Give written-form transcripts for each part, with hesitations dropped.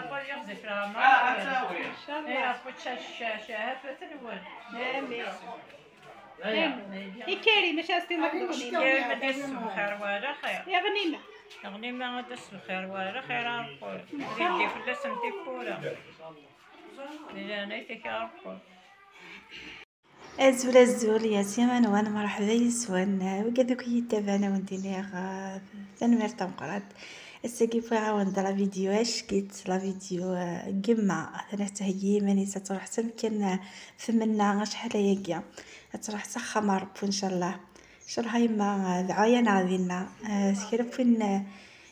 يقول يغزف لها ما ان شاء الله. هي فتشة الشاشة فتنول هي كاري مش هستي مقدوني يا مدس بخير ولا خير يا غنيمة غنيمة مدس بخير ولا خير عرقول ريدي فلس انتي فورا إذا نيتك عرقول الزول الزول يا سيمان وانا مرحبا يسوان وكذوك يتابعنا ونديني تنمير تمقرات الساقي فيها وندرا فيديو اشكيت لا فيديو قمة انا تهيي ماني ستروح تمكن ثمنا شحال هيكيا تروح سخمة ربو ان شاء الله هاي ما دعايا نعذينا سكرفين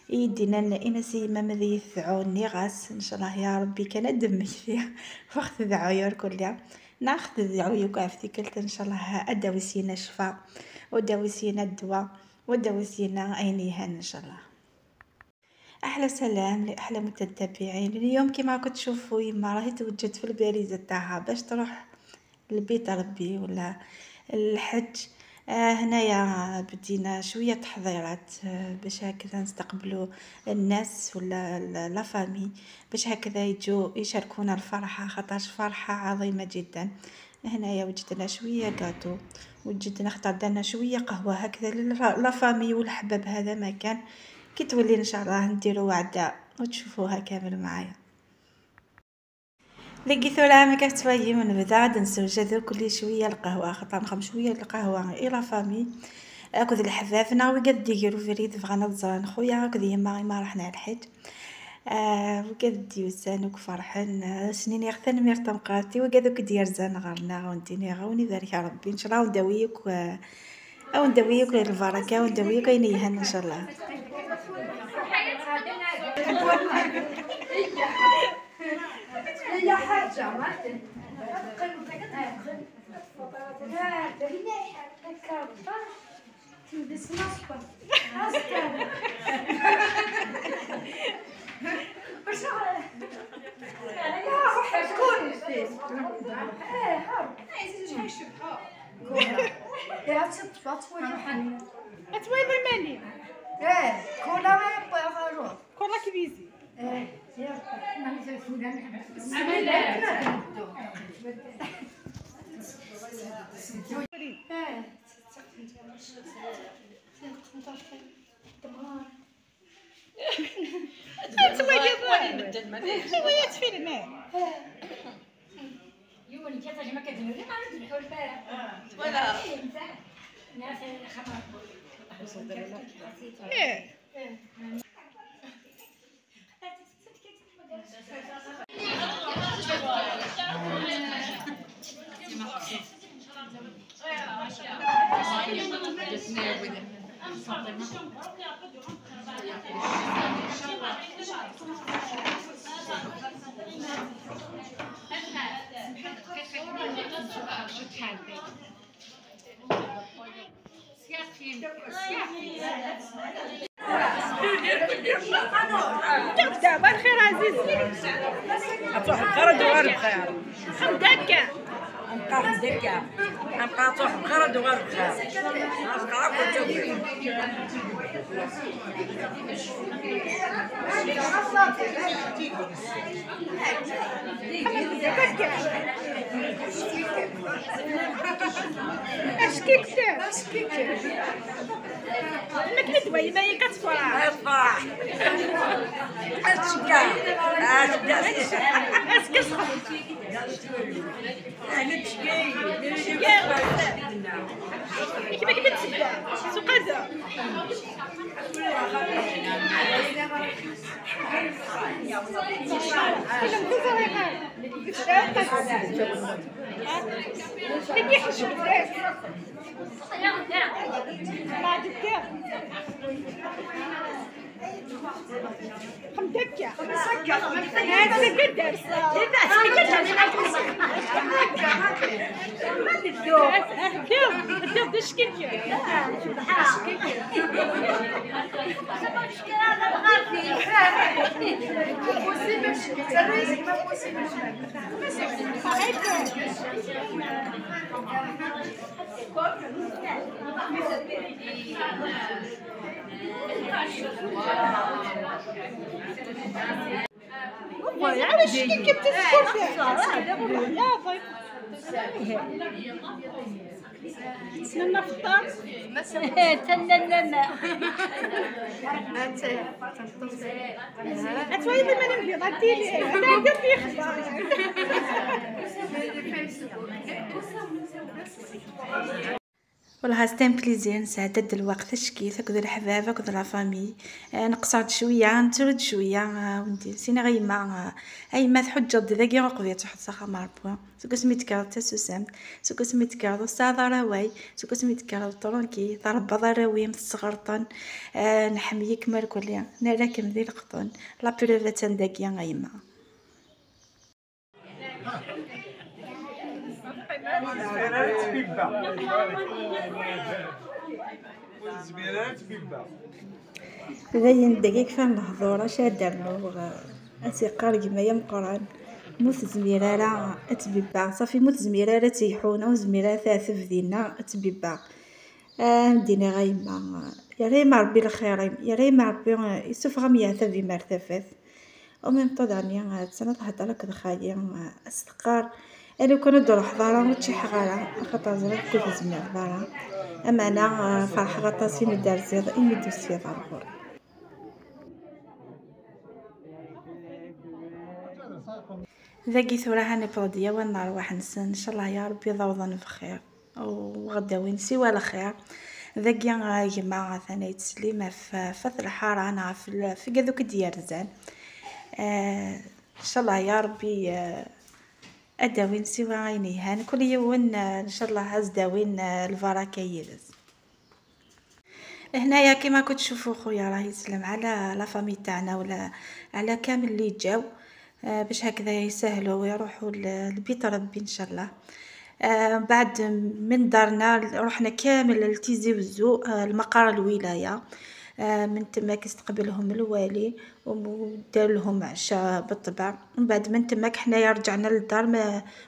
يدينا إنا سي ما مذي يثعوني غاس ان شاء الله يا ربي كان دمي فيها وقت دعايا كلها ناخذ دعويك عفتي قلت ان شاء الله اداوي سينا شفاء وداوي سينا الدواء وداوي سينا عينيهن ان شاء الله. احلى سلام لاحلى متتبعين اليوم كما كنت تشوفوا يما راهي توجد في البريزه تاعها باش تروح لبيت ربي ولا الحج. هنايا بدينا شويه تحضيرات باش هكذا نستقبلوا الناس ولا لا فامي باش هكذا يجوا يشاركونا الفرحه خاطر فرحه عظيمه جدا. هنايا وجدنا شويه غاتو وجدنا اخترنا شويه قهوه هكذا لا فامي والحباب هذا ما كان كي تولي ان شاء الله نديروا وعده وتشوفوها كامل معايا. لقيتو لها ما كتفاهي من بعد نسوجدو كل شويه القهوه خاطر نخم شويه القهوه الى فامي اكد الحفافنا وقد ديروا فريد بغانا زران خويا هكذا ما رحنا الحج وقد ديوسانك فرحان سنين يغثن ميرتم قاتي وقدوك دير زان غرنا ونديني غوني ذلك يا ربي ان شاء الله ونداويك او نداويك البركه ونداويك ينيهن ان شاء الله. لا حاجة ما كولا كبيزي تبدا بالخير عزيزي أتروح بخير دوار بخير خمدكه نبقى في الدكة نبقى تروح بخير دوار بخير نبقى كنت ما كندوي ما هي كتفرح افرح اتشكى اسكسخ انا تشكي كيما تسبح سوق هذا خمدكة هذا قدر الدوب دشكيكي علاش كي كتسكر فيها تسنى في الدار تنى اتويضي ما نبيض عديلي انا قلبي يخضع والله ستان بليزير نسعد الوقت شكيت هكذا الحباب هكذا لا فامي نقصرت شويه نترد شويه وندير سينا غيما ما تحجد ذاكي رقبيه تحط صخا ماربوا سوك سميت كارت سوسام سوك سميت كارت استاذ راوي سوك سميت كارت طرونكي ضرب راوي متصغرطن نحميك مركوليا نراكم ذي القطن لا بريفات ذاكي غيما زين دقيق فان الهضوره شادرنو اسيقار كما يا مقران موت زميره راه تبيبا صافي موت زميره راه تيحونا وزميره ثاث فدينا تبيبا ندينا غايما يا ريما ربي الخير يا ريما ربي يسوف غام يعتبي مرتفات او ميم طو دانيا تسنى تهضر لك دخايا استقار انا كنا ندور حضاره وتشي حغاره خاطر زرا كل زمير حضاره اما انا فرح غطاسي ندار زيد اني دوسي ضرور ذاكي ثورة هاني بوديا وانا نروح نسن ان شاء الله يا ربي ضوضن بخير وغدا وين سوى الخير ذاكي يا جماعه ثاني تسليمه في الحاره انا في كذوك ديارزان ان شاء الله يا ربي اداوين سوى عيني هان كل يوم ان شاء الله هاز داوين البركه يرز هنايا كما كنت تشوفوا خويا راه يسلم على لا فامي تاعنا ولا على كامل اللي جاو باش هكذا يسهلوا ويروحوا لبيت ربي ان شاء الله. بعد من دارنا رحنا كامل لتيزي وزو المقر الولايه من تما كيستقبلهم الوالي ودار لهم عشاء بالطبع. من بعد من تما حنايا رجعنا للدار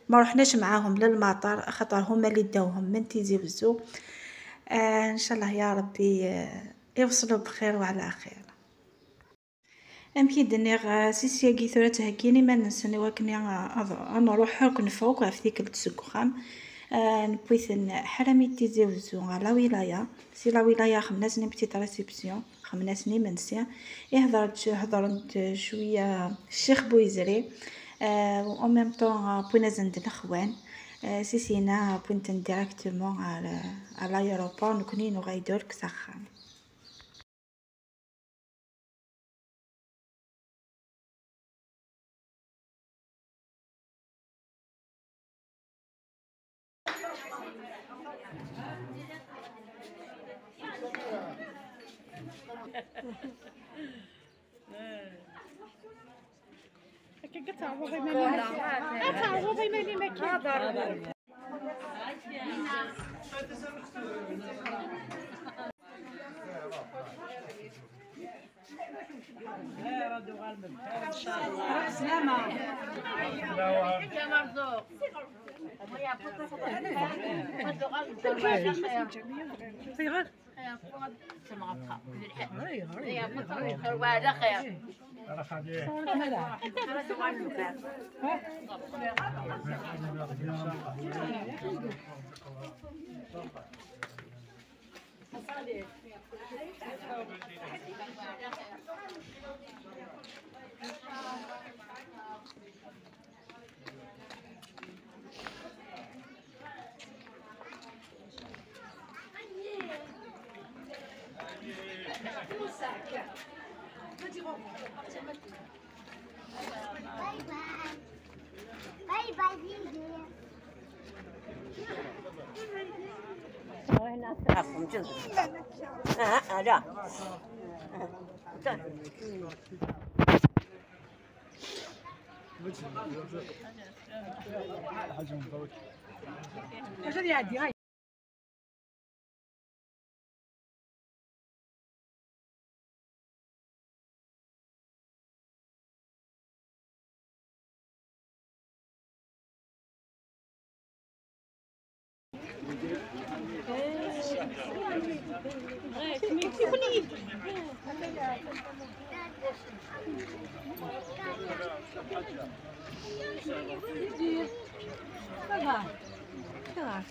ما رحناش معاهم للمطار خاطر هما اللي داوهم من تيزي وزو. ان شاء الله يا ربي يوصلوا بخير وعلى خير. امكي دنيغ سيسيا كيثرات هكيني ما ننسى وكني انا نروح كنفوق في ديك التسكخام نبويثن حرامي تيزي وزو على ولايه سي لا ولايه خمناسني بتيت ريسبسيون خمناسني منسيا هضرت شويه الشيخ بويزري او ميم طون بونا زند الاخوان سيسينا بنتن ديريكتومون على الايروبور نكوني نغيدولك سخان.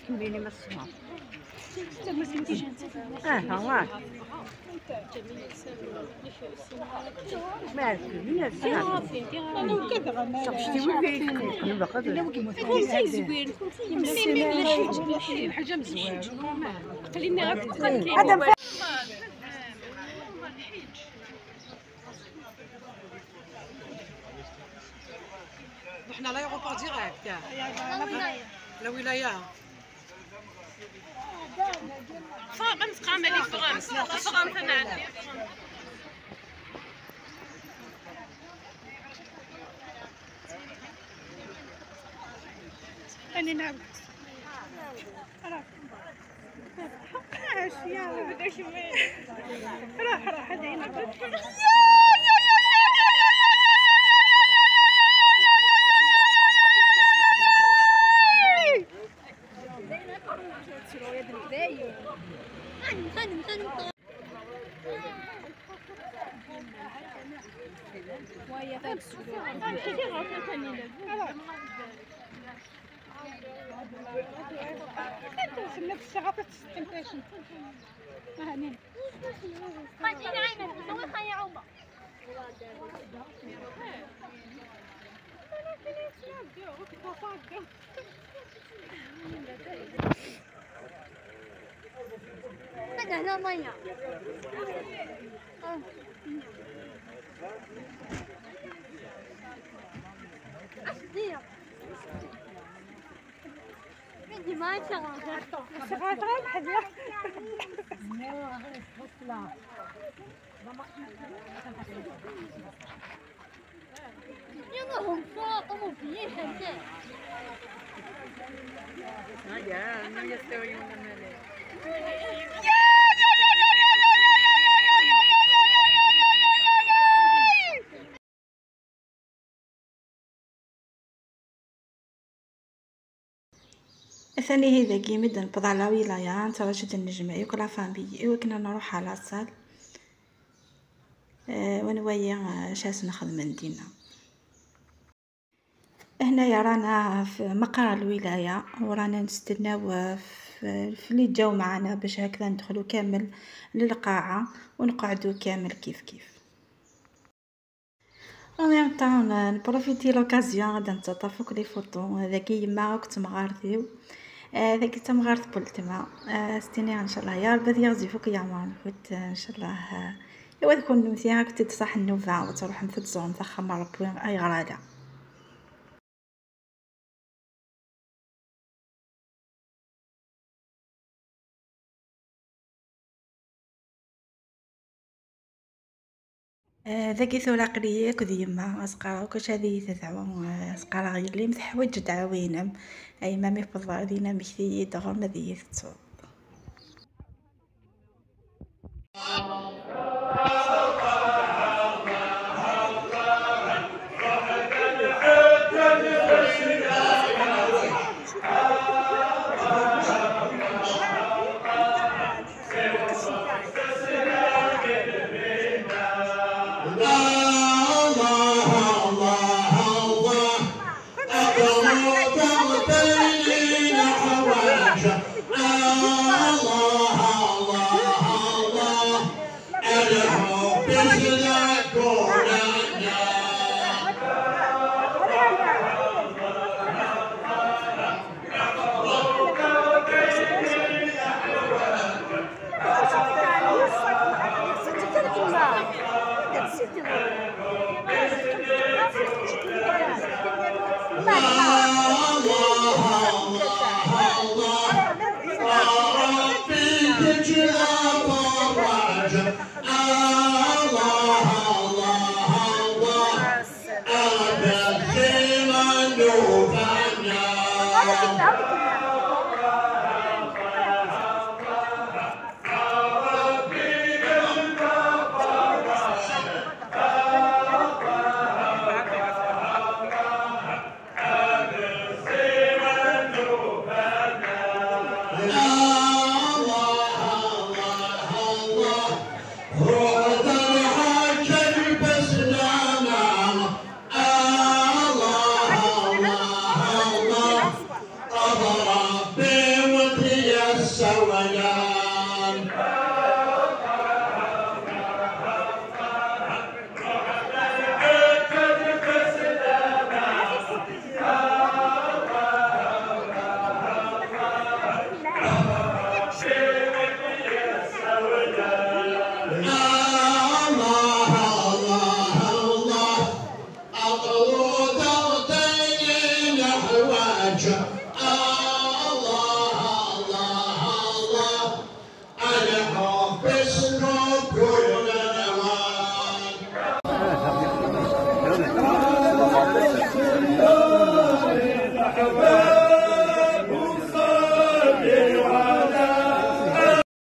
كملي ما الصباح نحن لايغوبور ديريكت لا ولاية فرنسا قاملي فرنسا نعدي أنا نعم راح هذه هنا مية عندي ما شغال حلوة يلا هم فاطموا فيه حتى ما يستويون الملك ثاني هذا كيمد نبض على ولاية نتواجد النجمة وكل فامبي وكنا نروح على صال ونويا شاس نخدم ندينا هنايا رانا في مقر الولاية ورانا نستناو في اللي جاو معنا باش هكذا ندخلوا كامل للقاعة ونقعدوا كامل كيف وميم طون نبروفيتي لوكازيون غادا نتطافوك لي فوطو هذاكي يما كنت مغارثيو ذاك تمغارث بولتما استني ان شاء الله يا ربي يغزفوك يا مان كنت ان شاء الله يوا تكون مثيا كنت تصح النوفا وتروح مثل تزون تخمر ربي اي غراده ذاكي ثورة قرية كديما أسقارا وكاش هذه تدعو أسقارا غير لي متحوج دعوينم أي مامي فضل دينا مكثي دغر مذي تصوب